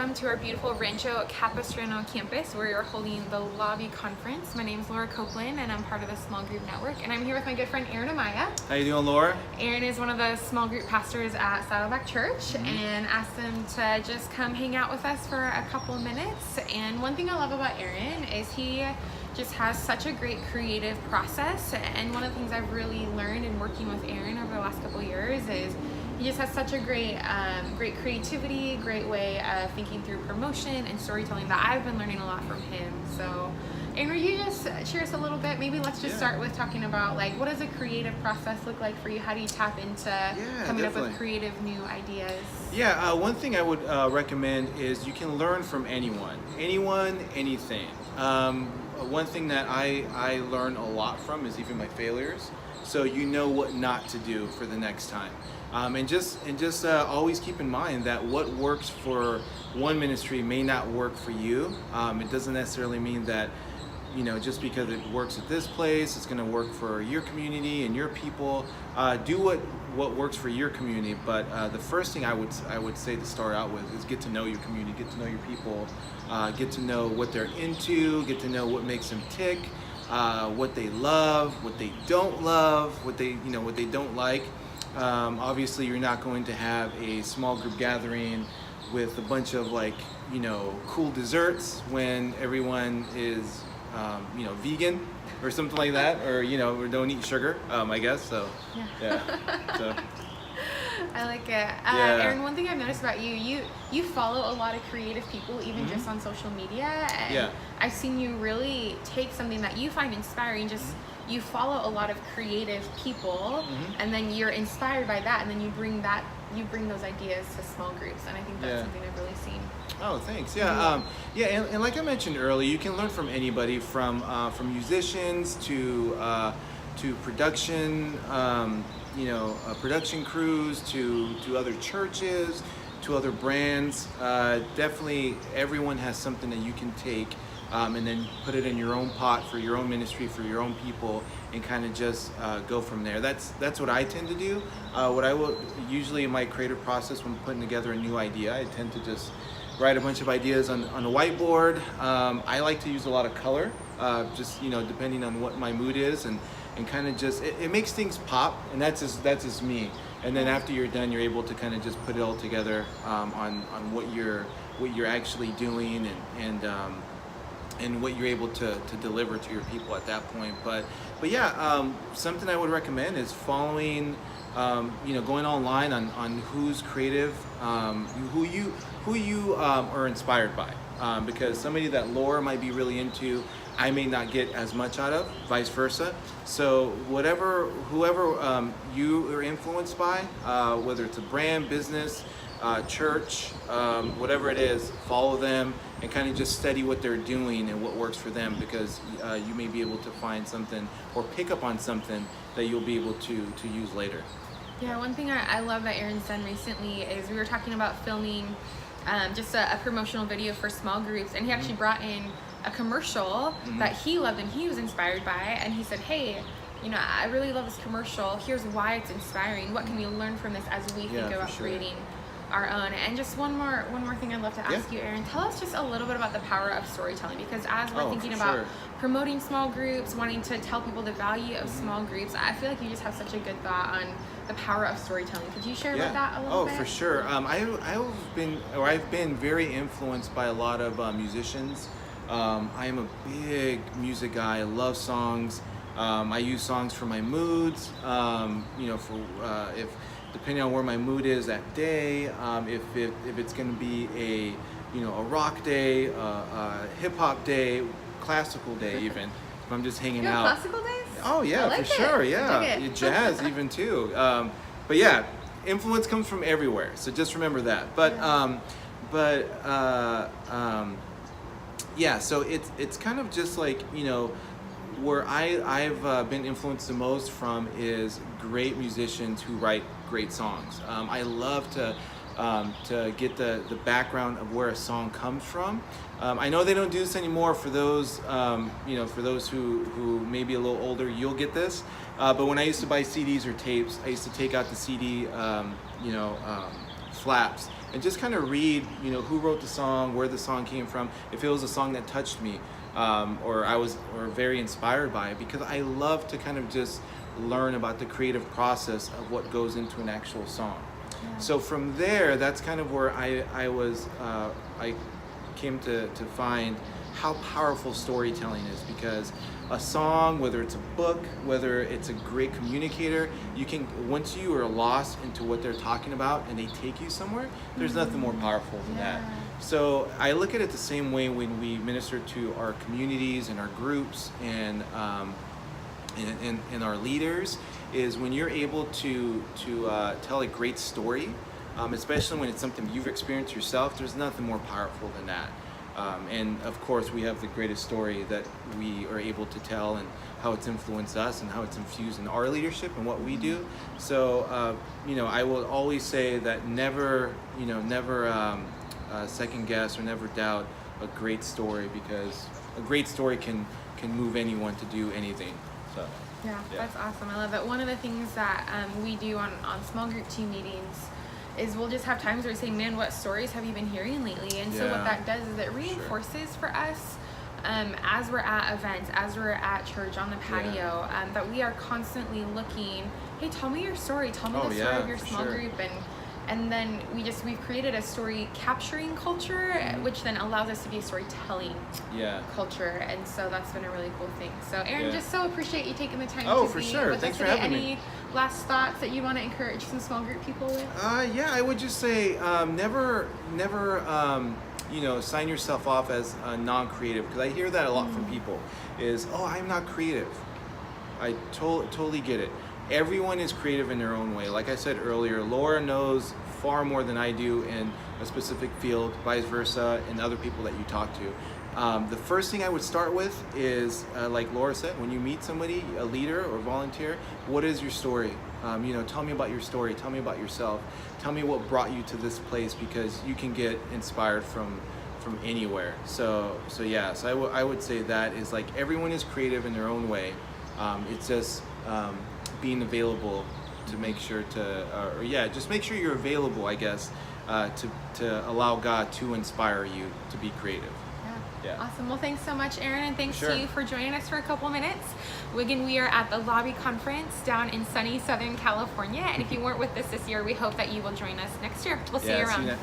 welcome to our beautiful Rancho Capistrano campus where you're holding the lobby conference. My name is Laura Copeland and I'm part of the small group network, and I'm here with my good friend Aaron Amaya. How you doing, Laura? Aaron is one of the small group pastors at Saddleback Church, and asked him to just come hang out with us for a couple of minutes. And one thing I love about Aaron is he just has such a great creative process, and one of the things I've really learned in working with Aaron over the last couple of years is he just has such a great creativity, great way of thinking through promotion and storytelling that I've been learning a lot from him. So, Aaron, will you just share us a little bit? Maybe let's just start with talking about, like, what does a creative process look like for you? How do you tap into coming up with creative new ideas? Yeah, one thing I would recommend is you can learn from anyone, anything. One thing that I learn a lot from is even my failures, so you know what not to do for the next time. And just always keep in mind that what works for one ministry may not work for you. It doesn't necessarily mean that, you know, just because it works at this place, it's going to work for your community and your people. Do what works for your community. But the first thing I would say to start out with is get to know your community, get to know your people, get to know what they're into, get to know what makes them tick, what they love, what they don't love, what they don't like. Obviously, you're not going to have a small group gathering with a bunch of, like, you know, cool desserts when everyone is, vegan or something like that, or, you know, or don't eat sugar, I guess. So, so. I like it. Aaron, one thing I've noticed about you follow a lot of creative people, even just on social media. And I've seen you really take something that you find inspiring, just you follow a lot of creative people, and then you're inspired by that, and then you bring those ideas to small groups, and I think that's something I've really seen. Oh, thanks. Yeah, and like I mentioned earlier, you can learn from anybody, from musicians to production, production crews, to other churches, to other brands. Definitely, everyone has something that you can take and then put it in your own pot for your own ministry, for your own people, and kind of just go from there. That's what I tend to do. What I will usually in my creative process when putting together a new idea, I tend to just write a bunch of ideas on a whiteboard. I like to use a lot of color, just, you know, depending on what my mood is, and kind of just it makes things pop, and that's just me. And then after you're done, you're able to kind of just put it all together on what you're actually doing, and what you're able to deliver to your people at that point. But yeah, something I would recommend is following, going online on who's creative, who you are inspired by, because somebody that Laura might be really into, I may not get as much out of, vice versa. So whoever you are influenced by, whether it's a brand, business, church, whatever it is, follow them and kind of just study what they're doing and what works for them, because you may be able to find something or pick up on something that you'll be able to use later. Yeah, one thing I love that Aaron's done recently is we were talking about filming just a promotional video for small groups, and he actually brought in a commercial that he loved and he was inspired by, and he said, hey, you know, I really love this commercial. Here's why it's inspiring. What can we learn from this as we think about creating our own? And just one more thing I'd love to ask you, Aaron. Tell us just a little bit about the power of storytelling, because as we're thinking about promoting small groups, wanting to tell people the value of small groups, I feel like you just have such a good thought on the power of storytelling. Could you share about that a little bit? Oh, for sure. I've been very influenced by a lot of musicians. I am a big music guy. I love songs. I use songs for my moods. If depending on where my mood is that day, if it's going to be a rock day, a hip hop day, classical day, even if I'm just hanging out. Classical days? Oh yeah, for sure. Yeah, jazz even too. But yeah, influence comes from everywhere. So just remember that. So it's kind of just like, you know, where I've been influenced the most from is great musicians who write great songs. I love to get the background of where a song comes from. I know they don't do this anymore. For those for those who may be a little older, you'll get this. But when I used to buy CDs or tapes, I used to take out the CD flaps, and just kind of read, who wrote the song, where the song came from, if it was a song that touched me, or very inspired by it, because I love to kind of just learn about the creative process of what goes into an actual song. Yeah. So from there, that's kind of where I came to find how powerful storytelling is, because a song, whether it's a book, whether it's a great communicator, once you are lost into what they're talking about and they take you somewhere, there's nothing more powerful than that. So I look at it the same way when we minister to our communities and our groups and our leaders, is when you're able to tell a great story, especially when it's something you've experienced yourself, there's nothing more powerful than that. And of course, we have the greatest story that we are able to tell, and how it's influenced us and how it's infused in our leadership and what we do. So, I will always say that never second guess or never doubt a great story, because a great story can move anyone to do anything. So, yeah, that's awesome. I love it. One of the things that we do on small group team meetings is we'll just have times where we say, man, what stories have you been hearing lately? And so what that does is it reinforces for us, as we're at events, as we're at church on the patio, that we are constantly looking, hey, tell me your story. Tell me the story of your small group. And then we've created a story capturing culture, which then allows us to be a storytelling culture. And so that's been a really cool thing. So Aaron, just so appreciate you taking the time to be with us. Thanks for today. having me. Any last thoughts that you want to encourage some small group people with? I would just say never sign yourself off as non-creative, because I hear that a lot from people is, I'm not creative. I totally get it. Everyone is creative in their own way. Like I said earlier, Laura knows far more than I do in a specific field, vice versa, and other people that you talk to. The first thing I would start with is, like Laura said, when you meet somebody, a leader or volunteer, what is your story? Tell me about your story. Tell me about yourself. Tell me what brought you to this place, because you can get inspired from anywhere. So I would say that is, like, everyone is creative in their own way. It's just being available to make sure just make sure you're available, I guess, to allow God to inspire you to be creative. Yeah. Awesome. Well, thanks so much, Aaron, and thanks to you for joining us for a couple minutes. Again, we are at the Lobby Conference down in sunny Southern California, and if you weren't with us this year, we hope that you will join us next year. We'll see you around.